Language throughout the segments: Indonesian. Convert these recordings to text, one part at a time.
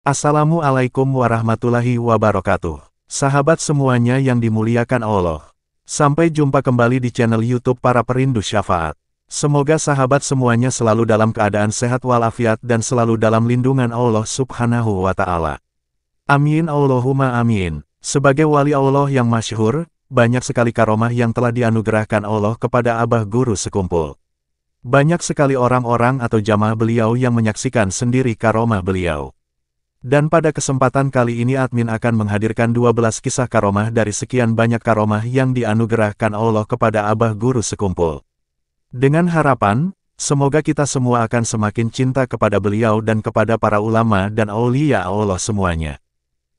Assalamualaikum warahmatullahi wabarakatuh. Sahabat semuanya yang dimuliakan Allah. Sampai jumpa kembali di channel YouTube para perindu syafaat. Semoga sahabat semuanya selalu dalam keadaan sehat walafiat dan selalu dalam lindungan Allah Subhanahu wa Ta'ala. Amin Allahumma amin. Sebagai wali Allah yang masyhur, banyak sekali karomah yang telah dianugerahkan Allah kepada Abah Guru Sekumpul. Banyak sekali orang-orang atau jamaah beliau yang menyaksikan sendiri karomah beliau. Dan pada kesempatan kali ini admin akan menghadirkan 12 kisah karomah dari sekian banyak karomah yang dianugerahkan Allah kepada Abah Guru Sekumpul. Dengan harapan, semoga kita semua akan semakin cinta kepada beliau dan kepada para ulama dan aulia Allah semuanya.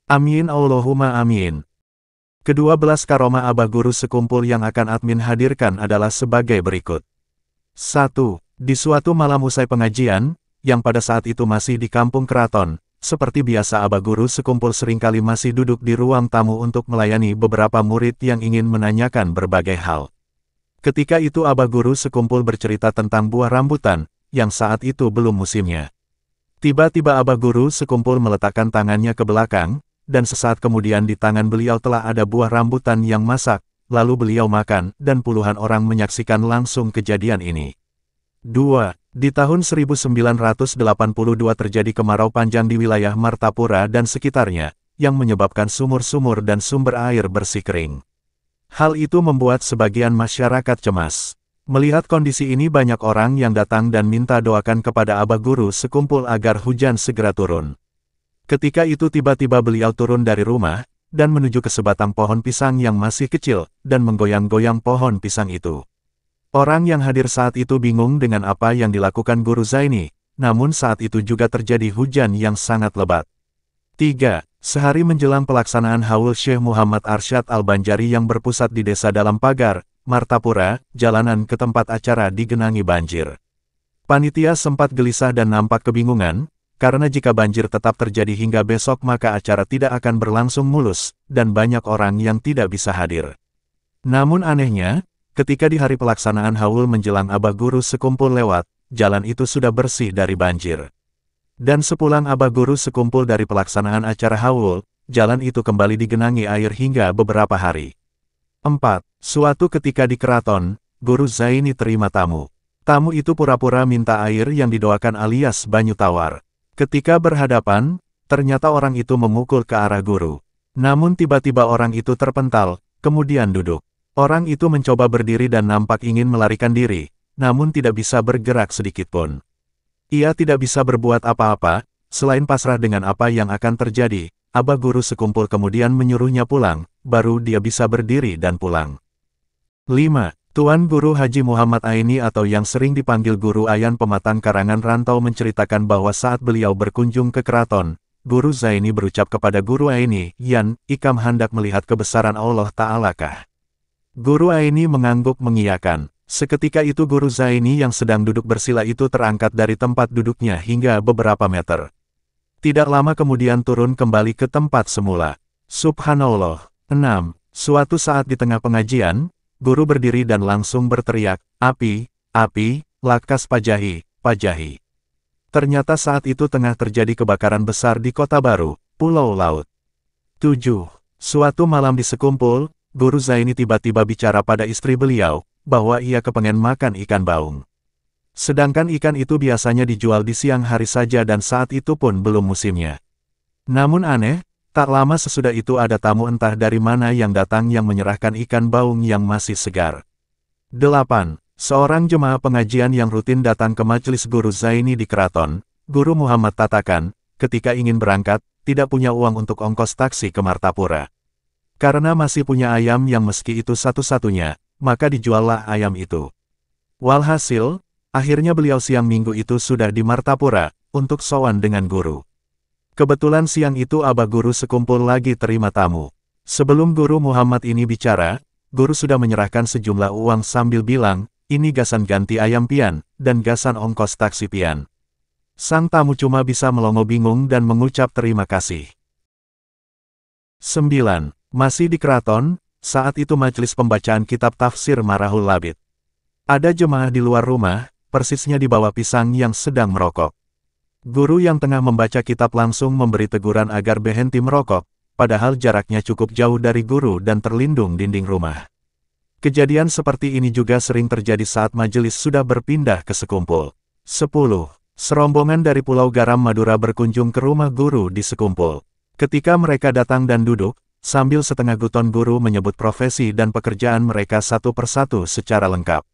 Amin Allahumma amin. Ke-12 karomah Abah Guru Sekumpul yang akan admin hadirkan adalah sebagai berikut. 1. Di suatu malam usai pengajian, yang pada saat itu masih di kampung keraton, seperti biasa Abah Guru Sekumpul seringkali masih duduk di ruang tamu untuk melayani beberapa murid yang ingin menanyakan berbagai hal. Ketika itu Abah Guru Sekumpul bercerita tentang buah rambutan, yang saat itu belum musimnya. Tiba-tiba Abah Guru Sekumpul meletakkan tangannya ke belakang, dan sesaat kemudian di tangan beliau telah ada buah rambutan yang masak, lalu beliau makan, dan puluhan orang menyaksikan langsung kejadian ini. 2. Di tahun 1982 terjadi kemarau panjang di wilayah Martapura dan sekitarnya, yang menyebabkan sumur-sumur dan sumber air bersih kering. Hal itu membuat sebagian masyarakat cemas. Melihat kondisi ini banyak orang yang datang dan minta doakan kepada Abah Guru Sekumpul agar hujan segera turun. Ketika itu tiba-tiba beliau turun dari rumah, dan menuju ke sebatang pohon pisang yang masih kecil, dan menggoyang-goyang pohon pisang itu. Orang yang hadir saat itu bingung dengan apa yang dilakukan Guru Zaini, namun saat itu juga terjadi hujan yang sangat lebat. 3. Sehari menjelang pelaksanaan haul Syekh Muhammad Arsyad Al-Banjari yang berpusat di desa Dalam Pagar, Martapura, jalanan ke tempat acara digenangi banjir. Panitia sempat gelisah dan nampak kebingungan, karena jika banjir tetap terjadi hingga besok maka acara tidak akan berlangsung mulus, dan banyak orang yang tidak bisa hadir. Namun anehnya, ketika di hari pelaksanaan haul menjelang Abah Guru Sekumpul lewat, jalan itu sudah bersih dari banjir. Dan sepulang Abah Guru Sekumpul dari pelaksanaan acara haul, jalan itu kembali digenangi air hingga beberapa hari. 4. Suatu ketika di keraton, Guru Zaini terima tamu. Tamu itu pura-pura minta air yang didoakan alias banyu tawar. Ketika berhadapan, ternyata orang itu memukul ke arah guru. Namun tiba-tiba orang itu terpental, kemudian duduk. Orang itu mencoba berdiri dan nampak ingin melarikan diri, namun tidak bisa bergerak sedikitpun. Ia tidak bisa berbuat apa-apa, selain pasrah dengan apa yang akan terjadi. Abah Guru Sekumpul kemudian menyuruhnya pulang, baru dia bisa berdiri dan pulang. 5. Tuan Guru Haji Muhammad Aini atau yang sering dipanggil Guru Ayan Pematang Karangan Rantau menceritakan bahwa saat beliau berkunjung ke keraton, Guru Zaini berucap kepada Guru Aini, "Yan, ikam hendak melihat kebesaran Allah Ta'ala kah?" Guru Aini mengangguk mengiyakan. Seketika itu Guru Zaini yang sedang duduk bersila itu terangkat dari tempat duduknya hingga beberapa meter. Tidak lama kemudian turun kembali ke tempat semula. Subhanallah. 6. Suatu saat di tengah pengajian, guru berdiri dan langsung berteriak, "Api, api, lakas pajahi, pajahi." Ternyata saat itu tengah terjadi kebakaran besar di Kota Baru, Pulau Laut. 7. Suatu malam di Sekumpul, Guru Zaini tiba-tiba bicara pada istri beliau, bahwa ia kepengen makan ikan baung. Sedangkan ikan itu biasanya dijual di siang hari saja dan saat itu pun belum musimnya. Namun aneh, tak lama sesudah itu ada tamu entah dari mana yang datang yang menyerahkan ikan baung yang masih segar. 8. Seorang jemaah pengajian yang rutin datang ke majelis Guru Zaini di keraton, Guru Muhammad Tatakan, ketika ingin berangkat, tidak punya uang untuk ongkos taksi ke Martapura. Karena masih punya ayam yang meski itu satu-satunya, maka dijuallah ayam itu. Walhasil, akhirnya beliau siang minggu itu sudah di Martapura, untuk sowan dengan guru. Kebetulan siang itu Abah Guru Sekumpul lagi terima tamu. Sebelum Guru Muhammad ini bicara, guru sudah menyerahkan sejumlah uang sambil bilang, "Ini gasan ganti ayam pian, dan gasan ongkos taksi pian." Sang tamu cuma bisa melongo bingung dan mengucap terima kasih. 9. Masih di keraton, saat itu majelis pembacaan kitab tafsir Marahul Labid. Ada jemaah di luar rumah, persisnya di bawah pisang yang sedang merokok. Guru yang tengah membaca kitab langsung memberi teguran agar berhenti merokok, padahal jaraknya cukup jauh dari guru dan terlindung dinding rumah. Kejadian seperti ini juga sering terjadi saat majelis sudah berpindah ke Sekumpul. 10. Serombongan dari Pulau Garam Madura berkunjung ke rumah guru di Sekumpul. Ketika mereka datang dan duduk, sambil setengah guton guru menyebut profesi dan pekerjaan mereka satu persatu secara lengkap.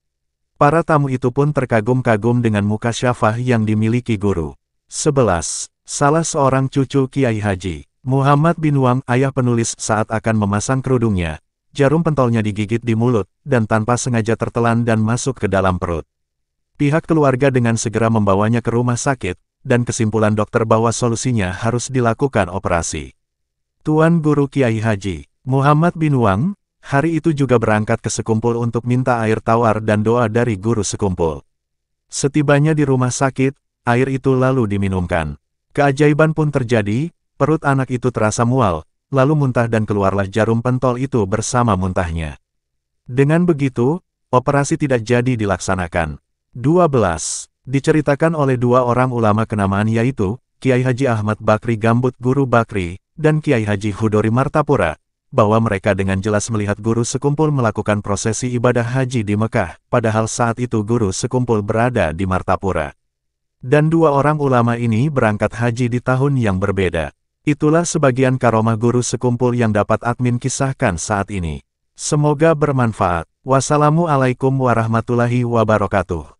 Para tamu itu pun terkagum-kagum dengan muka syafah yang dimiliki guru. 11. Salah seorang cucu Kiai Haji Muhammad bin Wang, ayah penulis, saat akan memasang kerudungnya, jarum pentolnya digigit di mulut, dan tanpa sengaja tertelan dan masuk ke dalam perut. Pihak keluarga dengan segera membawanya ke rumah sakit, dan kesimpulan dokter bahwa solusinya harus dilakukan operasi. Tuan Guru Kiai Haji Muhammad bin Wang, hari itu juga berangkat ke Sekumpul untuk minta air tawar dan doa dari guru Sekumpul. Setibanya di rumah sakit, air itu lalu diminumkan. Keajaiban pun terjadi, perut anak itu terasa mual, lalu muntah dan keluarlah jarum pentol itu bersama muntahnya. Dengan begitu, operasi tidak jadi dilaksanakan. 12. Diceritakan oleh dua orang ulama kenamaan yaitu, Kiai Haji Ahmad Bakri Gambut Guru Bakri, dan Kiai Haji Hudori Martapura, bahwa mereka dengan jelas melihat guru Sekumpul melakukan prosesi ibadah haji di Mekah, padahal saat itu guru Sekumpul berada di Martapura. Dan dua orang ulama ini berangkat haji di tahun yang berbeda. Itulah sebagian karomah guru Sekumpul yang dapat admin kisahkan saat ini. Semoga bermanfaat. Wassalamualaikum warahmatullahi wabarakatuh.